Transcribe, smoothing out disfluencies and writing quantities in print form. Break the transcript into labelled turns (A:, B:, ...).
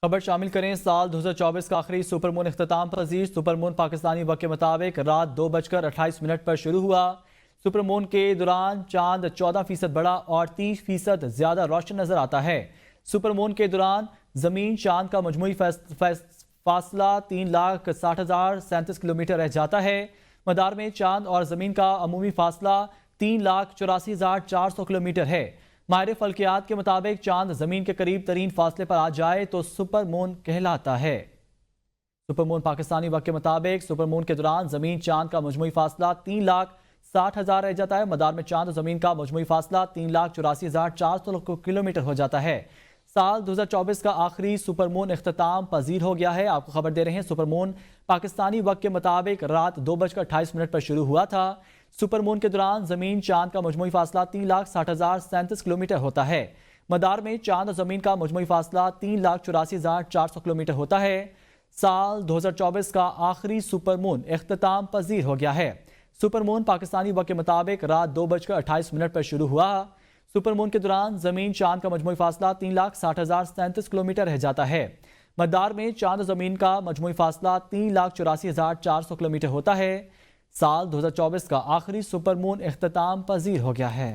A: خبر شامل کریں۔ سال 2024 کا آخری سپر مون اختتام پذیر سپر مون پاکستانی وقت کے مطابق رات 2:28 پر شروع ہوا۔ سپر مون کے دوران چاند 14% بڑا اور 30% زیادہ روشن نظر آتا ہے۔ سپر مون کے دوران زمین چاند کا مجموعی فاصلہ 3,60,037 کلومیٹر رہ جاتا ہے۔ مدار میں چاند اور زمین کا عمومی فاصلہ 3,84,400 کلومیٹر ہے۔ ماہر فلکیات کے مطابق چاند زمین کے قریب ترین فاصلے پر آ جائے تو سپر مون کہلاتا ہے۔ سپر مون پاکستانی وقت کے مطابق سپر مون کے دوران زمین چاند کا مجموعی فاصلہ 3,60,000 رہ جاتا ہے۔ مدار میں چاند زمین کا مجموعی فاصلہ 3,84,400 کلومیٹر ہو جاتا ہے۔ سال 2024 کا آخری سپر مون اختتام پذیر ہو گیا ہے۔ آپ کو خبر دے رہے ہیں، سپر مون پاکستانی وقت کے مطابق رات 2:28 پر شروع ہوا تھا۔ سپر مون کے دوران زمین چاند کا مجموعی فاصلہ 3,60,037 کلومیٹر ہوتا ہے۔ مدار میں چاند زمین کا مجموعی فاصلہ 3,84,400 کلومیٹر ہوتا ہے۔ سال 2024 کا آخری سپر مون اختتام پذیر ہو گیا ہے۔ سپر مون پاکستانی وقت کے مطابق رات 2:28 پر شروع ہوا۔ سپر مون کے دوران زمین چاند کا مجموعی فاصلہ 3,60,037 کلومیٹر رہ جاتا ہے۔ مدار میں چاند زمین کا مجموعی فاصلہ 3,84,400 کلومیٹر ہوتا ہے۔ سال 2024 کا آخری سپر مون اختتام پذیر ہو گیا ہے۔